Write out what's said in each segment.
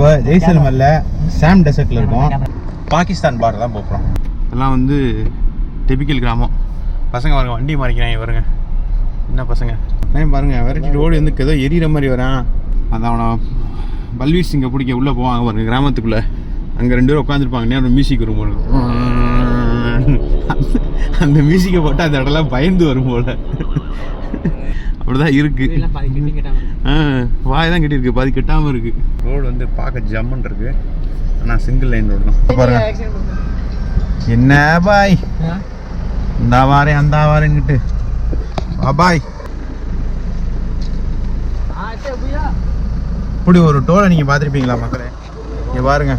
இப்போ ஜெய்சல்மரில் சாம் டெசர்ட்டில் இருக்கோம். பாகிஸ்தான் பார்டர் தான் போகிறோம். இதெல்லாம் வந்து டிபிக்கல் கிராமம். பசங்க பாருங்க வண்டி மாறிக்கிறாங்க பாருங்க. என்ன பசங்க பாருங்க விரட்டிட்டு ஓடி வந்து ஏதோ எரியிற மாதிரி வரான். அதான் அவனை பல்வீர் சிங்கை பிடிக்க உள்ளே போவாங்க பாருங்க கிராமத்துக்குள்ளே. அங்கே 2 பேரும் உட்காந்துருப்பாங்க. நேரம் மியூசிக் வரும் போல. அந்த மியூசிக்கை போட்டு அந்த இடம்லாம் பயந்து வரும் போல. அப்படிதான் இருக்கு. வாய் தான் கட்டியிருக்கு, பாதி கட்டாமல் இருக்கு. ரோடு வந்து பார்க்க ஜம்முன்னு இருக்கு. ஆனால் சிங்கிள் லைன் ரோடு தான் பாருங்க. என்ன பாய் இந்த வாரேன் அந்த வாரேன்னுட்டு பாய். இப்படி ஒரு டோலை நீங்கள் பார்த்துருப்பீங்களா மக்களே? இங்கே பாருங்க.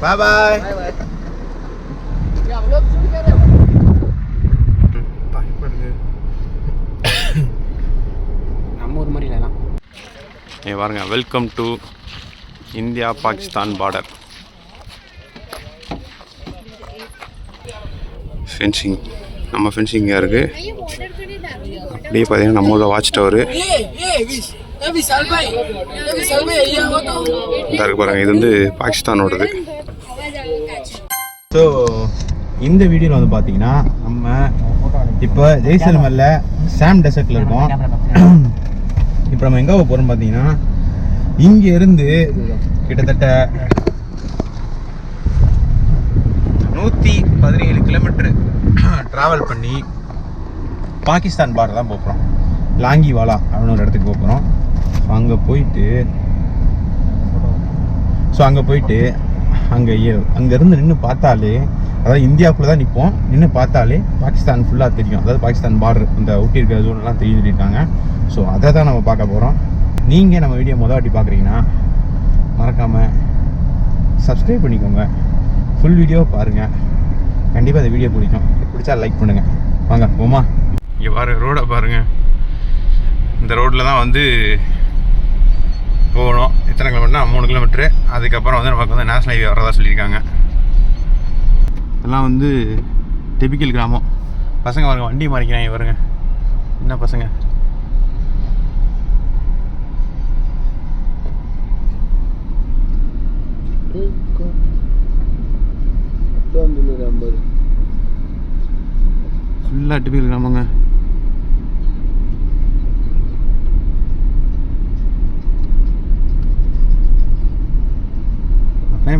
பாய் பாய். நம்ம ஒரு மாதிரி இல்லைனா இங்கே பாருங்க. Welcome to India Pakistan border. Fencing நம்ம ஃபென்சிங்காக இருக்குது. அப்படியே பார்த்தீங்கன்னா நம்ம ஊரில் வாட்ச் டவரு இருக்கு பாருங்க. இது வந்து பாகிஸ்தானோடது. ஸோ இந்த வீடியோவில் வந்து பார்த்தீங்கன்னா நம்ம இப்போ ஜெய்சல்மரில் சாம் டெசர்ட்டில் இருக்கோம். இப்போ நம்ம எங்கே போகிறோம் பார்த்தீங்கன்னா இங்கே இருந்து கிட்டத்தட்ட 117 கிலோமீட்டர் ட்ராவல் பண்ணி பாகிஸ்தான் பார்டர் தான் போகிறோம். லாங்கிவாலா அப்படின்னு ஒரு இடத்துக்கு போகிறோம். அங்கே போயிட்டு அங்கேருந்து நின்று பார்த்தாலே, அதாவது இந்தியாவுக்குள்ளே தான் நிற்போம், நின்று பார்த்தாலே பாகிஸ்தான் ஃபுல்லாக தெரியும். அதாவது பாகிஸ்தான் பார்டர் இந்த ஒட்டி இருக்கிற ஜோன்லாம் தெரிஞ்சுட்டு இருக்காங்க. ஸோ அதை தான் நம்ம பார்க்க போகிறோம். நீங்கள் நம்ம வீடியோ வாட்டி பார்க்குறீங்கன்னா மறக்காமல் சப்ஸ்கிரைப் பண்ணிக்கோங்க. ஃபுல் வீடியோ பாருங்கள். கண்டிப்பாக அந்த வீடியோ பிடிச்சா லைக் பண்ணுங்கள். வாங்க போமா. இங்கே பாருங்கள் ரோடை பாருங்கள். இந்த ரோட்டில் தான் வந்து போகணும். எத்தனை கிலோமீட்டர்னா 3 கிலோமீட்ரு. அதுக்கப்புறம் வந்து நமக்கு வந்து நேஷனல் ஹைவே வரதா சொல்லியிருக்காங்க. இதெல்லாம் வந்து டிபிக்கல் கிராமம். பசங்க பாருங்க வண்டி மாறிக்கிறாங்க பாருங்க. என்ன பசங்க ஃபுல்லாக டிபிக்கல் கிராமங்க.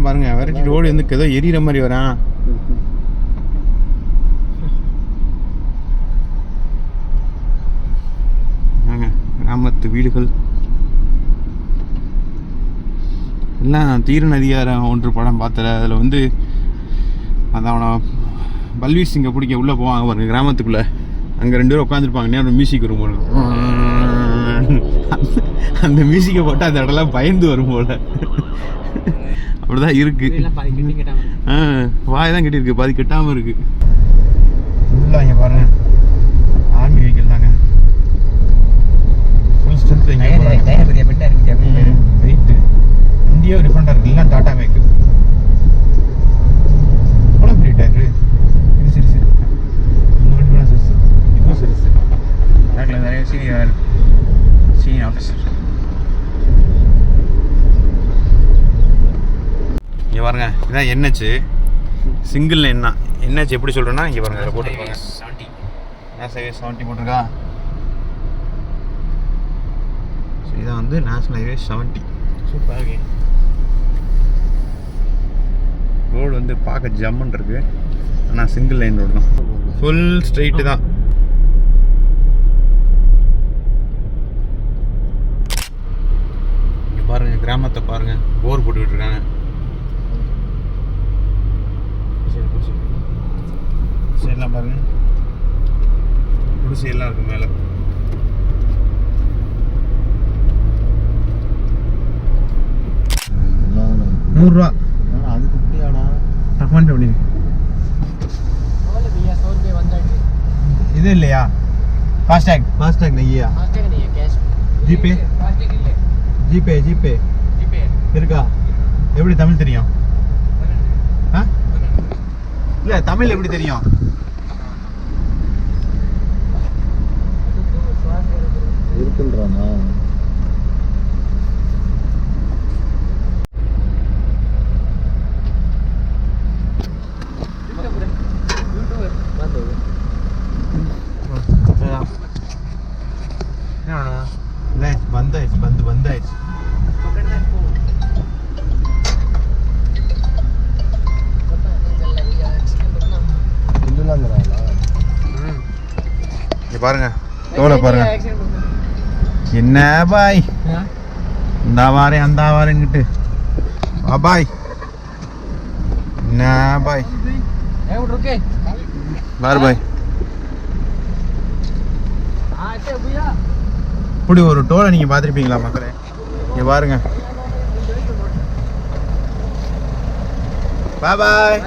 பாருங்க விரட்டிட்டு ஓடி வந்து ஏதோ எரியிற மாதிரி வரான். கிராமத்து வீடுகள் எல்லாம். தீர நதியாரம் 1 படம் பார்த்தல. அதில் வந்து அதான் அவனை பல்வீர் சிங்கை பிடிக்க உள்ளே போவாங்க பாருங்க கிராமத்துக்குள்ளே. அங்கே 2 பேரும் உட்காந்துருப்பாங்க. நேரம் மியூசிக் வரும் போல. அந்த மியூசிக்கை போட்டு அந்த இடம்லாம் பயந்து வரும் போல. அப்படிதான் இருக்கு. வாய் தான் கட்டியிருக்கு, பாதி கட்டாமல் இருக்கு. ஃபுல்லாக இங்கே பாருங்க ஆர்மி வெஹிக்கிள் தாங்க. ஃபுல் ஸ்ட்ரென்த் வெயிட்டு இந்தியா டிஃப்ரெண்டாக இருக்குது. எல்லாம் டாட்டா மேக்கு. எவ்வளோ பெரிய டயரு இது. சிறுசு இந்த வண்டி கூட சிறுசு, இதுவும் சிறுசு. பேக்கில் நிறைய சீனியர் ஆஃபீஸர். இங்கே பாருங்க இதான் NH சிங்கிள் லைன் தான். NH எப்படி சொல்கிறேன்னா இங்கே பாருங்க அதில் போட்டுருப்பாங்க 70 போட்டிருக்கா. ஸோ இதான் வந்து நேஷனல் ஹைவே 70. சூப்பராக இருக்கு. ரோடு வந்து பார்க்க ஜம்முன்னு இருக்கு. ஆனால் சிங்கிள் லைன் ரோடு தான். ஃபுல் ஸ்ட்ரெயிட்டு தான். இங்கே பாருங்கள் கிராமத்தை பாருங்கள். போர் போட்டுக்கிட்டு இருக்காங்க. சைடெலாம் பாருங்கள் குடிசையெல்லாம் இருக்குது மேலே. ₹100. அதுக்கு இப்படியாடா டஃபான் அப்படி இது இல்லையா? ஃபாஸ்டேக் நெய்யா? ஜிபே இருக்கா? எப்படி தமிழ் தெரியும்? இல்லை தமிழ் எப்படி தெரியும்? இருக்குன்றானா? बंद है ये பாருங்க தோலை பாருங்க என்ன பாய் இந்த வாரேன் அந்த வாரேன்கிட்டு பாய் என்ன பாய் பாரு பாய் இப்படி ஒரு டோலை நீங்க பார்த்துருப்பீங்களா மக்களே இங்க பாருங்க பாய் பாய்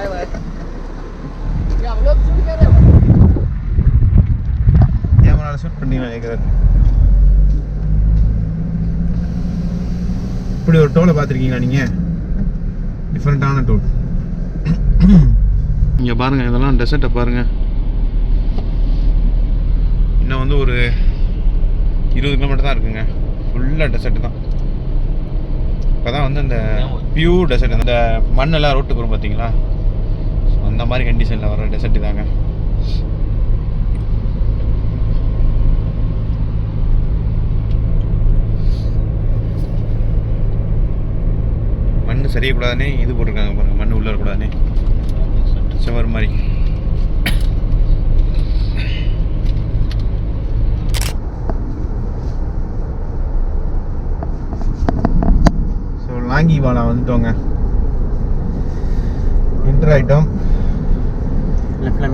கேமரால ஷூட் பண்ணி நினைக்கிறேன் இப்படி ஒரு டோலை பார்த்துருக்கீங்களா நீங்க டிஃப்ரெண்டான டோல் இங்க பாருங்க இதெல்லாம் டெசர்ட்டை பாருங்க இன்னும் வந்து ஒரு 20 கிலோமீட்டர் தான் இருக்குங்க ஃபுல்லாக டெசர்ட் தான் இப்போ தான் வந்து இந்த பியூர் டெசர்ட் அந்த மண்ணெல்லாம் ரோட்டுக்கு வரும் பார்த்தீங்களா ஸோ அந்த மாதிரி கண்டிஷனில் வர டெசர்ட் தாங்க மண் சரியக்கூடாதுன்னே இது போட்டிருக்காங்க பாருங்க மண் உள்ள இருக்கக்கூடாதுன்னே சுவர் மாதிரி லாங்கி வாலா வந்துட்டோங்க என்டர் ஆயிட்டோம் லெஃப்ட்ல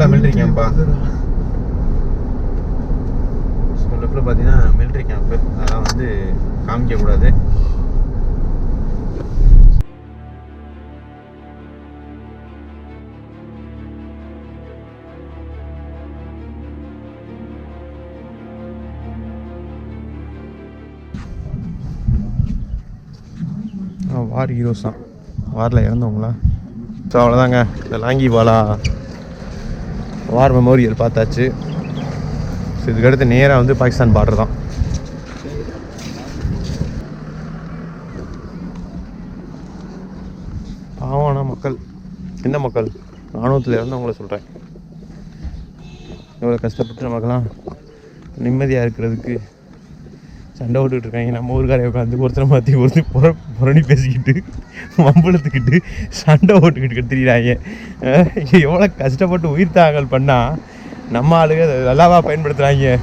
மிலிட்டரி கேம்பா ஸோ லெஃப்ட்ல பார்த்தீங்கன்னா மிலிட்டரி கேம்ப்பு அதெல்லாம் வந்து காமிக்கக்கூடாது வார் ஹீரோஸ் தான் வாரில் இறந்தவங்களா ஸோ அவ்வளோதாங்க இந்த லாங்கி வாலா வார் மெமோரியல் பார்த்தாச்சு ஸோ இதுக்கடுத்து நேராக வந்து பாகிஸ்தான் பார்டர் தான் பாவான மக்கள் என்ன மக்கள் ராணுவத்தில் இறந்தவங்கள சொல்கிறேன் எவ்வளோ கஷ்டப்பட்டு நமக்கெல்லாம் நிம்மதியாக இருக்கிறதுக்கு சண்டை ஓட்டுக்கிட்டு இருக்காங்க நம்ம ஊருக்காரையை உட்காந்து ஒருத்தரை மாற்றி ஒருத்தர் புரணி பேசிக்கிட்டு மம்பளத்துக்கிட்டு சண்டை ஓட்டுக்கிட்டு தெரியுறாங்க எவ்வளோ கஷ்டப்பட்டு உயிர் தாங்கல் பண்ணால் நம்ம ஆளுங்க நல்லாவா பயன்படுத்துகிறாங்க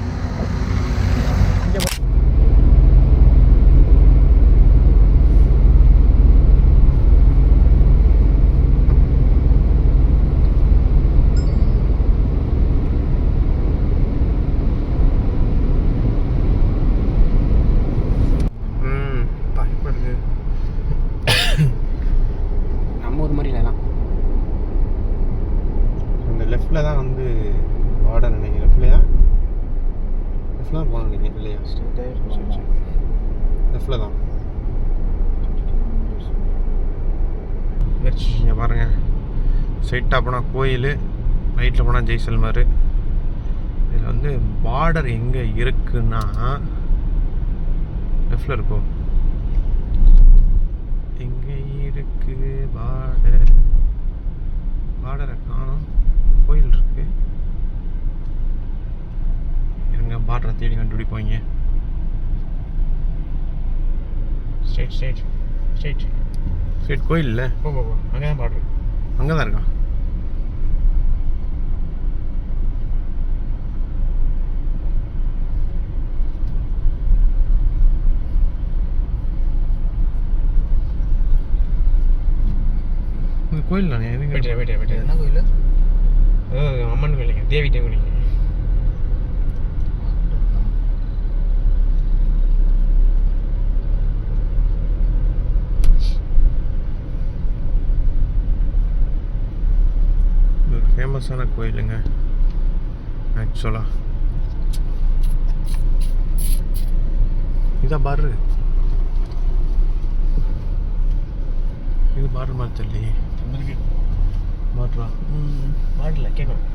லெஃப்டில் தான் வந்து பார்டர் நினைக்கிறேன் லெஃப்டில் போகணும் நினைக்கிறேன் இல்லையா லெஃப்டில் தான் இங்கே பாருங்கள் ஸ்ட்ரைட்டாக போனால் கோயில் ரைட்டில் போனால் ஜெய்சல்மர் இதில் வந்து பார்டர் எங்கே இருக்குன்னா லெஃப்டில் இருக்கும் எங்கே இருக்கு பார்டரை காணும் கோயில் இருக்கு இருங்க பார்டரை தேடி கண்டுபிடிப்போங்க ஸ்ட்ரைட் கோயில் இல்லை அங்கே தான் பார்டர் அங்கே தான் இருக்கா கோயில் தானே என்ன கோயில் அம்மன் கோயிலுங்க தேவிட்ட கோயிலுங்க ஒரு ஃபேமஸான கோயிலுங்க ஆக்சுவலாக இதான் பாரு இது பாரு மாதிரி தெரியலையே மாட்டா மாடல கேட்கணும்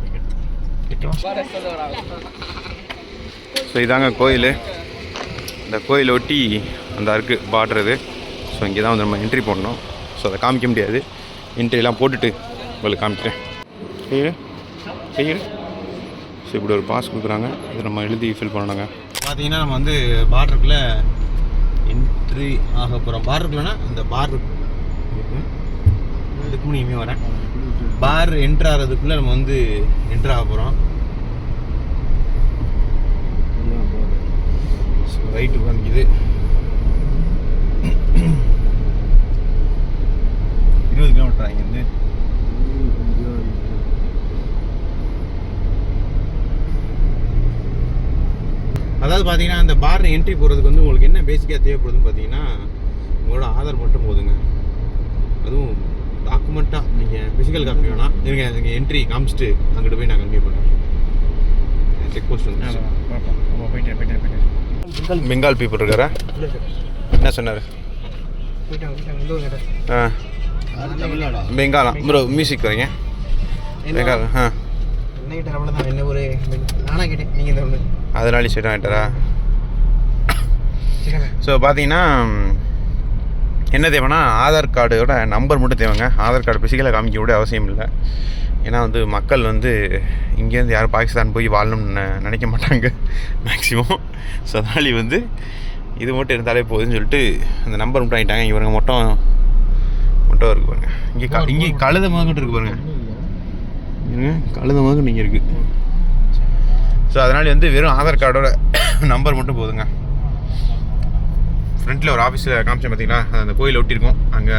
ஸோ இதாங்க கோயில் இந்த கோயிலை ஒட்டி அந்த அருக்கு பார்டர் இது ஸோ இங்கே தான் வந்து நம்ம என்ட்ரி பண்ணணும் ஸோ அதை காமிக்க முடியாது என்ட்ரிலாம் போட்டுட்டு உங்களுக்கு காமிக்கிறேன் கையில் ஸோ இப்படி ஒரு பாஸ் கொடுக்குறாங்க இதை நம்ம எழுதி ஃபில் பண்ணணுங்க பார்த்தீங்கன்னா நம்ம வந்து பார்டருக்குள்ளே என்ட்ரி ஆக போகிறோம். பார்டருக்குள்ளனா இந்த பார் இதுக்கு முன்னே வரேன். பார் என்ட்ரு ஆகிறதுக்குள்ளே நம்ம வந்து என்ட்ரு ஆக போகிறோம். ரைட்டு காமிக்குது. 20 கிலோமீட்டர் இங்கேருந்து. அதாவது பார்த்தீங்கன்னா அந்த பார் என்ட்ரி போகிறதுக்கு வந்து உங்களுக்கு என்ன பேசிக்காக தேவைப்படுதுன்னு பார்த்தீங்கன்னா உங்களோட ஆதார் மட்டும் போதுங்க. அதுவும் டாக்குமெண்ட்டாக நீங்கள் ஃபிசிக்கல் காப்பி வேணாம். நீங்கள் என்ட்ரி காமிச்சிட்டு அங்கிட்டு போய் நான் கன்வியூ பண்ணுறேன். செக் போஸ்ட் வந்து பெங்கால் பீப்புள் இருக்காரா? என்ன சொன்னார்? பெங்காலம் ப்ரோ மியூசிக் வரீங்க பெங்காலம். அதனால செட் ஆகிட்டாரா? ஸோ பார்த்தீங்கன்னா என்ன தேவைன்னா ஆதார் கார்டோட நம்பர் மட்டும் தேவைங்க. ஆதார் கார்டு ஃபிசிக்கலாக காமிக்க கூட அவசியம் இல்லை. ஏன்னா வந்து மக்கள் வந்து இங்கேருந்து யாரும் பாகிஸ்தான் போய் வாழணும்னு நினைக்க மாட்டாங்க மேக்ஸிமம். ஸோ அதனால வந்து இது மட்டும் இருந்தாலே போகுதுன்னு சொல்லிட்டு அந்த நம்பர் மட்டும் ஆகிட்டாங்க. இவங்க மட்டும் இருக்குது பாருங்க. இங்கே கழுத முதல்கிட்ட இருக்குது பாருங்க. கழுத முதல் நீங்கள் இருக்குது. ஸோ அதனால் வந்து வெறும் ஆதார் கார்டோட நம்பர் மட்டும் போதுங்க. ஃப்ரண்ட்டில் ஒரு ஆஃபீஸில் காமிச்சேன் பார்த்தீங்களா, அந்த கோயில் ஒட்டியிருக்கோம். அங்கே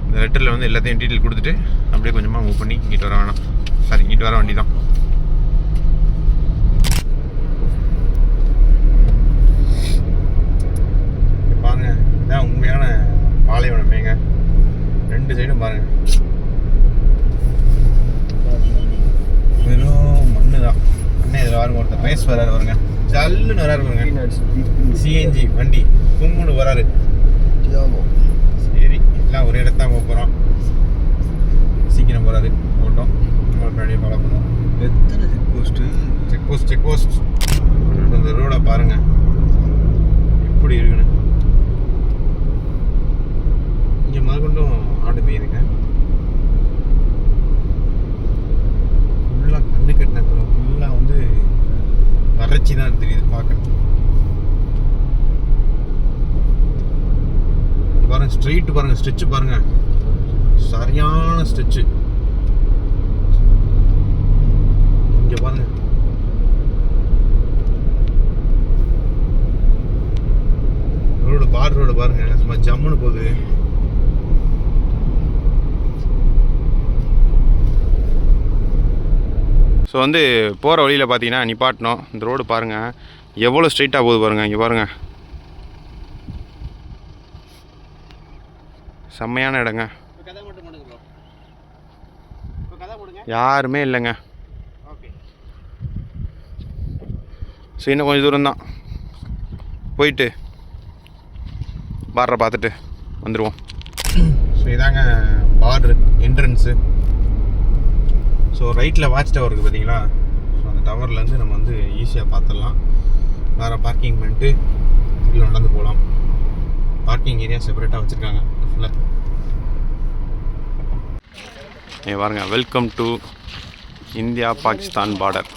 இந்த லெட்டரில் வந்து எல்லாத்தையும் டீட்டெயில் கொடுத்துட்டு அப்படியே கொஞ்சமாக மூவ் பண்ணி இங்கிட்டு வர வேணாம். சாரி, இங்கிட்டு வர வண்டி தான். பாருங்க, இதுதான் உண்மையான பாலைவனமேங்க. 2 சைடும் பாருங்க, வெறும் மண்ணு தான். அண்ணன் இதில் வரும் ஒருத்தர் ரேஸ் வராரு வருங்க, ஜல்லுன்னு வராரு பாருங்க. சிஎன்ஜி வண்டி கும்முன்னு வராரு. சரி, எல்லாம் ஒரே இடத்துல தான் போக போகிறோம். சீக்கிரம் போகிறாரு ஓட்டம். நம்ம பின்னாடியே ஃபாலோ பண்ணுவோம். எத்தனை செக் போஸ்ட் அந்த ரோடை பாருங்க எப்படி இருக்குன்னு. இங்கே மறுபடியும் ஆடு மேயுதுங்க. ஃபுல்லாக கண்ணு கட்டின ஃபுல்லாக வந்து வறட்சி தான் தெரியுது பார்க்க. பாருங்க ஸ்ட்ரெயிட் பாருங்க, ஸ்ட்ரெச்சு பாருங்க, சரியான ஸ்ட்ரெச்சு. இங்க பாருங்க, ரோடு பார் ரோடு பாருங்க, சும்மா ஜம்முன்னு போகுது. ஸோ வந்து போகிற வழியில் பார்த்தீங்கன்னா நிப்பாட்டணும். இந்த ரோடு பாருங்கள் எவ்வளோ ஸ்ட்ரெயிட்டாக போகுது பாருங்கள். இங்கே பாருங்கள், செம்மையான இடங்க. யாருமே இல்லைங்க. ஸோ இன்னும் கொஞ்சம் தூரம் தான் போயிட்டு பார்டரை பார்த்துட்டு வந்துடுவோம். ஸோ இதாங்க பார்டர் என்ட்ரன்ஸு. ஸோ ரைட்டில் வாட்ச் டவர் இருக்குது பார்த்தீங்களா? ஸோ அந்த டவர்லேருந்து நம்ம வந்து ஈஸியாக பார்த்துடலாம். வேறு பார்க்கிங் பண்ணிட்டு இதில் நடந்து போகலாம். பார்க்கிங் ஏரியா செப்பரேட்டாக வச்சுருக்காங்க ஃபுல்லாக. பாருங்க, welcome to India Pakistan border.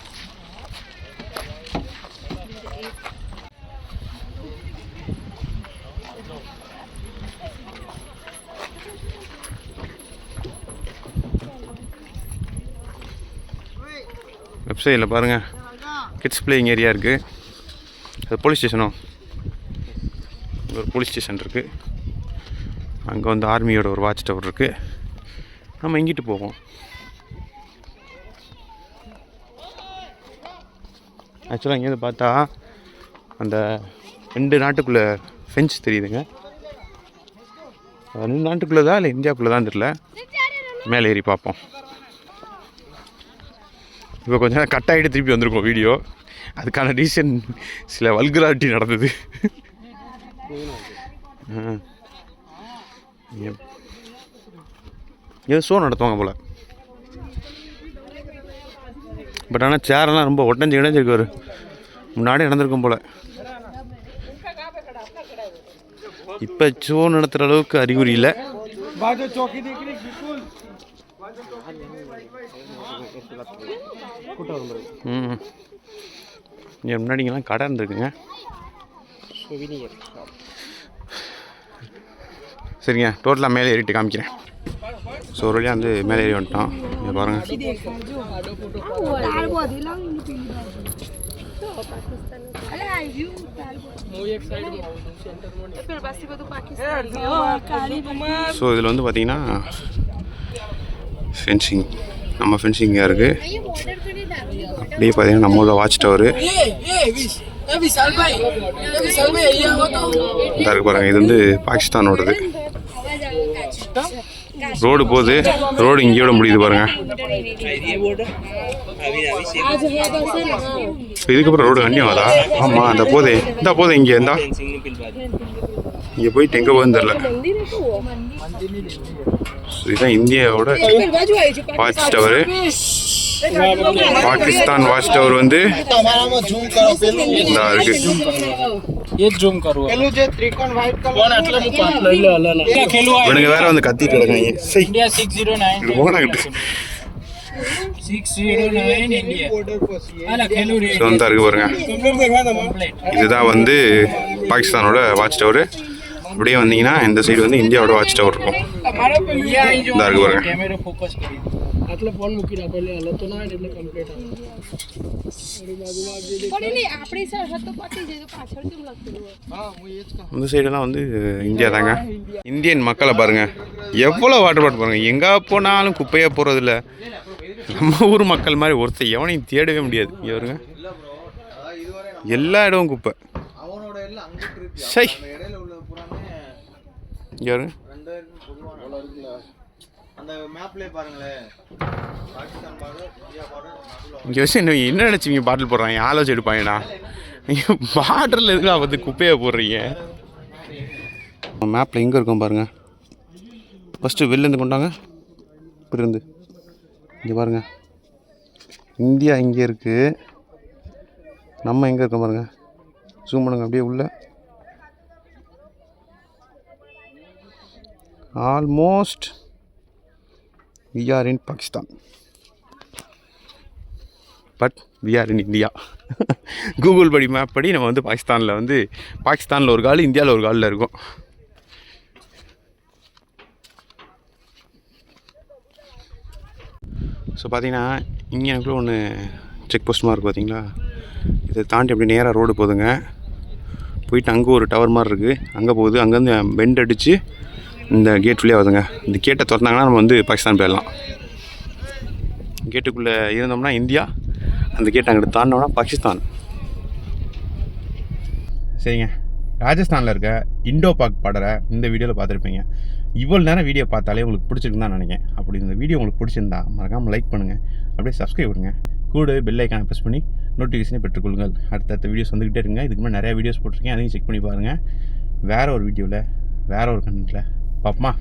வெப்சைட்டில் பாருங்கள் கிட்ஸ் பிளேயிங் ஏரியா இருக்குது. அது போலீஸ் ஸ்டேஷனும், ஒரு போலீஸ் ஸ்டேஷன் இருக்குது. அங்கே வந்து ஆர்மியோட ஒரு வாட்ச் டவர் இருக்குது. நம்ம இங்கிட்டு போவோம். ஆக்சுவலாக இங்கேருந்து பார்த்தா அந்த 2 நாட்டுக்குள்ளே ஃபென்ஸ் தெரியுதுங்க. 2 நாட்டுக்குள்ளே தான் இல்லை இந்தியாவுக்குள்ளே தான் தெரியல. மேலே ஏறி பார்ப்போம். இப்போ கொஞ்சம் நேரம் கட் ஆகிட்டு திருப்பி வந்திருக்கோம் வீடியோ. அதுக்கான ரீசன் சில வல்கராலிட்டி நடந்தது. ஏதோ ஷோ நடத்துவாங்க போல். பட் ஆனால் சேரெல்லாம் ரொம்ப ஒட்டஞ்சு கிடஞ்சிருக்கு. ஒரு முன்னாடி நடந்திருக்கும் போல். இப்போ ஷோ நடத்துகிற அளவுக்கு அறிகுறி இல்லை. இங்கே முன்னாடிங்கெல்லாம் கடை இருந்துருக்குங்க. சரிங்க, டோட்டலாக மேலே ஏறிட்டு காமிக்கிறேன். ஸோ ஒரு வழியாக வந்து மேலே ஏறி வந்துட்டோம். இங்கே பாருங்கள். ஸோ இதில் வந்து பார்த்தீங்கன்னா ஃபென்சிங், நம்ம ஃபென்சிங்காக இருக்குது. அப்படியே பார்த்தீங்கன்னா நம்மளோட வாட்ச் டவரு இருக்கு பாருங்கள். இது வந்து பாகிஸ்தானோடது. ரோடு போகுது, ரோடு இங்கேயோட முடியுது பாருங்கள். இதுக்கப்புறம் ரோடு கண்ணியாவதா? ஆமாம், அந்த போதே இந்த போதே இங்கே இருந்தா இங்கே போயிட்டு எங்கே போகுதுன்னு தெரில. இதுதான் இந்தியாவோட watch tower. Pakistan watch tower வந்து இருக்கு. இவனுங்க வேற வந்து கத்திட்டு கிடக்காங்க. இருக்கு பாருங்க. இதுதான் வந்து பாகிஸ்தானோட வாட்ச் டவரு. அப்படியே வந்தீங்கன்னா இந்த சைடு வந்து இந்தியாவோட வாட்ச் டவர் இருக்கும். இதா இருக்கு பாருங்க. இந்த சைடெல்லாம் வந்து இந்தியா தாங்க. இந்தியன் மக்களை பாருங்க, எவ்வளோ வாட்டர் பாட்டு பாருங்க. எங்கே போனாலும் குப்பையாக போகிறதில்ல. நம்ம ஊர் மக்கள் மாதிரி ஒருத்தர் எவனையும் தேடவே முடியாது. இங்கே வருங்க, எல்லா இடமும் குப்பை. சை, இங்கே வருங்க. இங்கே வச்சு என்ன நினச்சிங்க பாட்டில் போடுறாங்க, ஆலோசி எடுப்பாங்கடா. நீங்கள் பாட்டில் இருக்குல்ல வந்து குப்பையை போடுறீங்க. மேப்பில் எங்கே இருக்கும் பாருங்கள். ஃபஸ்ட்டு வெளிலேருந்து கொண்டாங்க, இப்படி இருந்து இங்கே பாருங்கள். இந்தியா இங்கே இருக்குது, நம்ம எங்கே இருக்கோம் பாருங்கள். ஜூம் பண்ணுங்க அப்படியே உள்ள. Almost we are in Pakistan, but we are in India. Google படி மேப் படி நம்ம வந்து பாகிஸ்தானில் ஒரு கால், இந்தியாவில் ஒரு காலில் இருக்கும். ஸோ பார்த்தீங்கன்னா இங்கே எனக்குள்ள ஒன்று செக் போஸ்ட் மாதிரி இருக்குது பார்த்தீங்களா. இதை தாண்டி அப்படி நேராக ரோடு போகுதுங்க. போயிட்டு அங்கே ஒரு டவர் மாதிரி இருக்குது, அங்கே போகுது. அங்கேருந்து பெண்ட் அடித்து இந்த கேட் வழியாக வருதுங்க. இந்த கேட்டை திறந்தாங்கன்னா நம்ம வந்து பாகிஸ்தான் போயிடலாம். கேட்டுக்குள்ளே இருந்தோம்னா இந்தியா, அந்த கேட்டை அங்கிட்ட தாண்டினோம்னா பாகிஸ்தான். சரிங்க, ராஜஸ்தானில் இருக்க இண்டோ பாக் பார்டரை இந்த வீடியோவில் பார்த்துருப்பீங்க. இவ்வளோ நேரம் வீடியோ பார்த்தாலே உங்களுக்கு பிடிச்சிருக்குன்னு தான் நினைக்கிறேன். அப்படி இந்த வீடியோ உங்களுக்கு பிடிச்சிருந்தா மறக்காமல் லைக் பண்ணுங்கள், அப்படியே சப்ஸ்கிரைப் பண்ணுங்க, கூடவே பெல் ஐக்கானை ப்ரெஸ் பண்ணி நோட்டிஃபிகேஷனே பெற்றுக்கொள்ளுங்கள். அடுத்தடுத்த வீடியோஸ் வந்துக்கிட்டே இருங்க. இதுக்கு மேலே நிறையா வீடியோஸ் போட்டிருக்கேன், அதையும் செக் பண்ணி பாருங்கள். வேறு ஒரு வீடியோவில் வேறு ஒரு கண்டென்ட்டில் பார்ப்போமா?